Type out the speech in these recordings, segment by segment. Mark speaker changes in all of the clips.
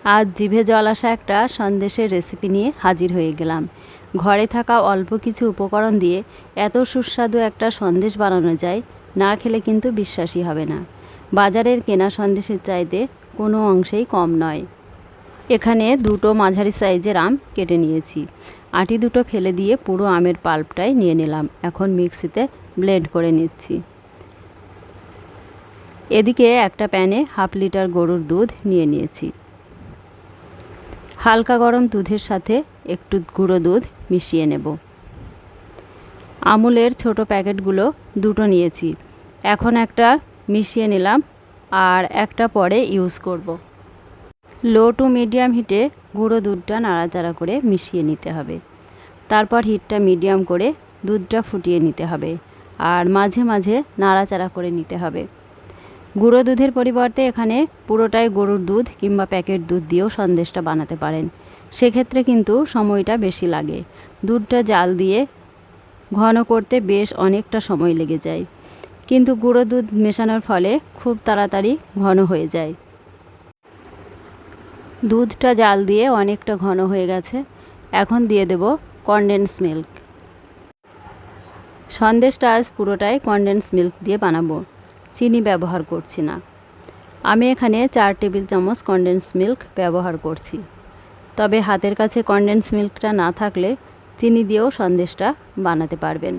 Speaker 1: আজ জিভে জল আসা একটা সন্দেশের রেসিপি নিয়ে হাজির হয়ে গেলাম। ঘরে থাকা অল্প কিছু উপকরণ দিয়ে এত সুস্বাদু একটা সন্দেশ বানানো যায়, না খেলে কিন্তু বিশ্বাসই হবে না। বাজারের কেনা সন্দেশের চাইতে কোনো অংশেই কম নয়। এখানে দুটো মাঝারি সাইজের আম কেটে নিয়েছি। আটি দুটো ফেলে দিয়ে পুরো আমের পাল্পটাই নিয়ে নিলাম। এখন মিক্সিতে ব্লেন্ড করে নিচ্ছি। এদিকে একটা প্যানে 1/2 লিটার গরুর দুধ নিয়ে নিয়েছি। হালকা গরম দুধের সাথে একটু গুঁড়ো দুধ মিশিয়ে নেব। আমুলের ছোট প্যাকেটগুলো দুটো নিয়েছি। এখন একটা মিশিয়ে নিলাম আর একটা পরে ইউজ করব। লো টু মিডিয়াম হিটে গুঁড়ো দুধটা নাড়াচাড়া করে মিশিয়ে নিতে হবে। তারপর হিটটা মিডিয়াম করে দুধটা ফুটিয়ে নিতে হবে আর মাঝে মাঝে নাড়াচাড়া করে নিতে হবে। গুঁড়ো দুধের পরিবর্তে এখানে পুরোটাই গরুর দুধ কিংবা প্যাকেট দুধ দিয়েও সন্দেশটা বানাতে পারেন। সেক্ষেত্রে কিন্তু সময়টা বেশি লাগে। দুধটা জাল দিয়ে ঘন করতে বেশ অনেকটা সময় লেগে যায়, কিন্তু গুঁড়ো দুধ মেশানোর ফলে খুব তাড়াতাড়ি ঘন হয়ে যায়। দুধটা জাল দিয়ে অনেকটা ঘন হয়ে গেছে। এখন দিয়ে দেব কনডেন্স মিল্ক। সন্দেশটা আজ পুরোটাই কনডেন্স মিল্ক দিয়ে বানাবো, চিনি ব্যবহার করছি না। আমি এখানে 4 টেবিল চামচ কনডেন্স মিল্ক ব্যবহার করছি। তবে হাতের কাছে কনডেন্স মিল্কটা না থাকলে চিনি দিয়েও সন্দেশটা বানাতে পারবেন।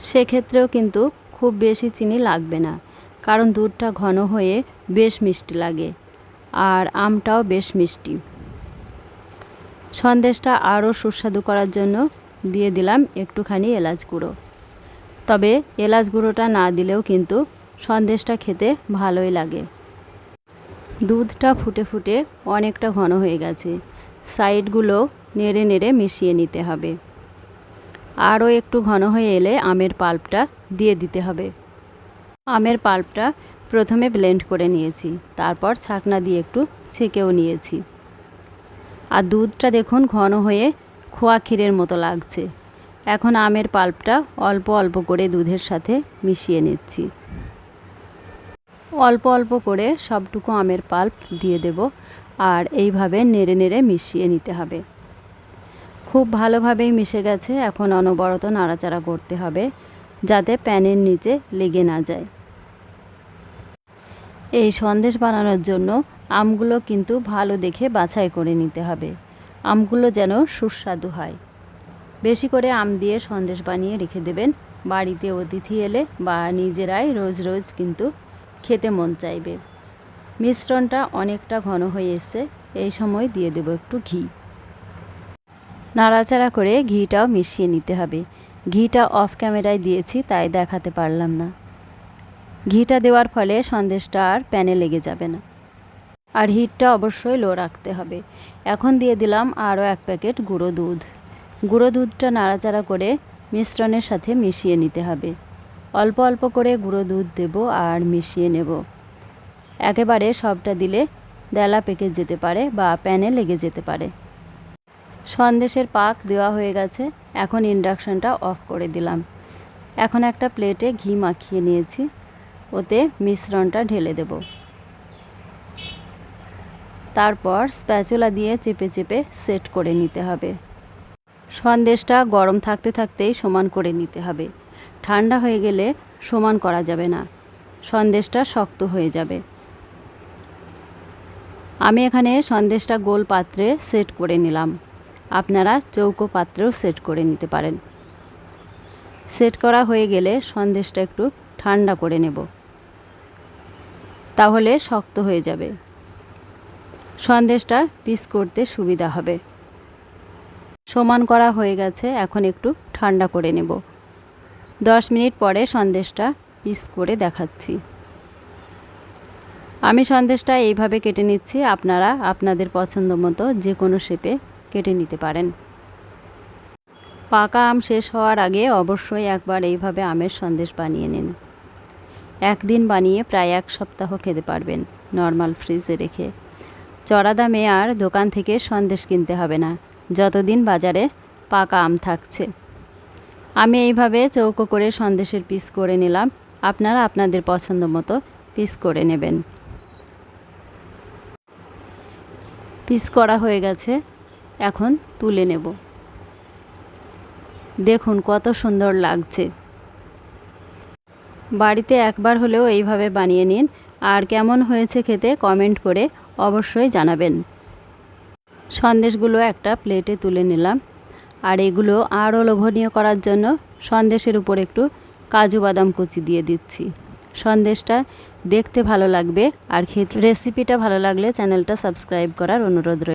Speaker 1: সেক্ষেত্রেও কিন্তু খুব বেশি চিনি লাগবে না, কারণ দুধটা ঘন হয়ে বেশ মিষ্টি লাগে আর আমটাও বেশ মিষ্টি। সন্দেশটা আরও সুস্বাদু করার জন্য দিয়ে দিলাম একটুখানি এলাচ গুঁড়ো। তবে এলাচ গুঁড়োটা না দিলেও কিন্তু সন্দেশটা খেতে ভালোই লাগে। দুধটা ফুটে ফুটে অনেকটা ঘন হয়ে গেছে। সাইডগুলো নেড়ে নেড়ে মিশিয়ে নিতে হবে। আরও একটু ঘন হয়ে এলে আমের পাল্পটা দিয়ে দিতে হবে। আমের পাল্পটা প্রথমে ব্লেন্ড করে নিয়েছি, তারপর ছাকনা দিয়ে একটু ছেঁকেও নিয়েছি। আর দুধটা দেখুন ঘন হয়ে খোয়া ক্ষীরের মতো লাগছে। এখন আমের পাল্পটা অল্প অল্প করে দুধের সাথে মিশিয়ে নিচ্ছি। অল্প অল্প করে সবটুকু আমের পাল্প দিয়ে দেব আর এইভাবে নেড়ে নেড়ে মিশিয়ে নিতে হবে। খুব ভালোভাবেই মিশে গেছে। এখন অনবরত নাড়াচাড়া করতে হবে যাতে প্যানের নিচে লেগে না যায়। এই সন্দেশ বানানোর জন্য আমগুলো কিন্তু ভালো দেখে বাছাই করে নিতে হবে। আমগুলো যেন সুস্বাদু হয়। বেশি করে আম দিয়ে সন্দেশ বানিয়ে রেখে দেবেন। বাড়িতে অতিথি এলে বা নিজেরাই রোজ রোজ কিন্তু খেতে মন চাইবে। মিশ্রণটা অনেকটা ঘন হয়ে এসছে। এই সময় দিয়ে দেব একটু ঘি। নাড়াচাড়া করে ঘিটাও মিশিয়ে নিতে হবে। ঘিটা অফ ক্যামেরায় দিয়েছি, তাই দেখাতে পারলাম না। ঘিটা দেওয়ার ফলে সন্দেশটা আর প্যানে লেগে যাবে না। আর হিটটা অবশ্যই লো রাখতে হবে। এখন দিয়ে দিলাম আরও 1 প্যাকেট গুঁড়ো দুধ। গুঁড়ো দুধটা নাড়াচাড়া করে মিশ্রণের সাথে মিশিয়ে নিতে হবে। অল্প অল্প করে গুঁড়ো দুধ দেব আর মিশিয়ে নেব। একেবারে সবটা দিলে দেলা পেকে যেতে পারে বা প্যানে লেগে যেতে পারে। সন্দেশের পাক দেওয়া হয়ে গেছে। এখন ইন্ডাকশনটা অফ করে দিলাম। এখন একটা প্লেটে ঘি মাখিয়ে নিয়েছি, ওতে মিশ্রণটা ঢেলে দেব। তারপর স্প্যাচুলা দিয়ে চেপে চেপে সেট করে নিতে হবে। সন্দেশটা গরম থাকতে থাকতেই সমান করে নিতে হবে। ঠান্ডা হয়ে গেলে সমান করা যাবে না, সন্দেশটা শক্ত হয়ে যাবে। আমি এখানে সন্দেশটা গোল পাত্রে সেট করে নিলাম। আপনারা চৌকো পাত্রেও সেট করে নিতে পারেন। সেট করা হয়ে গেলে সন্দেশটা একটু ঠান্ডা করে নেব, তাহলে শক্ত হয়ে যাবে। সন্দেশটা পিস করতে সুবিধা হবে। সমান করা হয়ে গেছে। এখন একটু ঠান্ডা করে নেব। 10 মিনিট পরে সন্দেশটা পিস করে দেখাচ্ছি। আমি সন্দেশটা এইভাবে কেটে নিচ্ছি। আপনারা আপনাদের পছন্দ মতো যে কোনো শেপে কেটে নিতে পারেন। পাকা আম শেষ হওয়ার আগে অবশ্যই একবার এইভাবে আমের সন্দেশ বানিয়ে নিন। একদিন বানিয়ে প্রায় 1 সপ্তাহ খেতে পারবেন নর্মাল ফ্রিজে রেখে। চড়া দামে আর দোকান থেকে সন্দেশ কিনতে হবে না যতদিন বাজারে পাকা আম থাকছে। আমি এইভাবে চৌকো করে সন্দেশের পিস করে নিলাম। আপনারা আপনাদের পছন্দ মতো পিস করে নেবেন। পিস করা হয়ে গেছে, এখন তুলে নেব। দেখুন কত সুন্দর লাগছে। বাড়িতে একবার হলেও এইভাবে বানিয়ে নিন, আর কেমন হয়েছে খেতে কমেন্ট করে অবশ্যই জানাবেন। সন্দেশগুলো একটা প্লেটে তুলে নিলাম, আর এগুলো আরও লোভনীয় করার জন্য সন্দেশের উপর একটু কাজু বাদাম কুচি দিয়ে দিচ্ছি। সন্দেশটা দেখতে ভালো লাগবে, আর খেতে রেসিপিটা ভালো লাগলে চ্যানেলটা সাবস্ক্রাইব করার অনুরোধ রইল।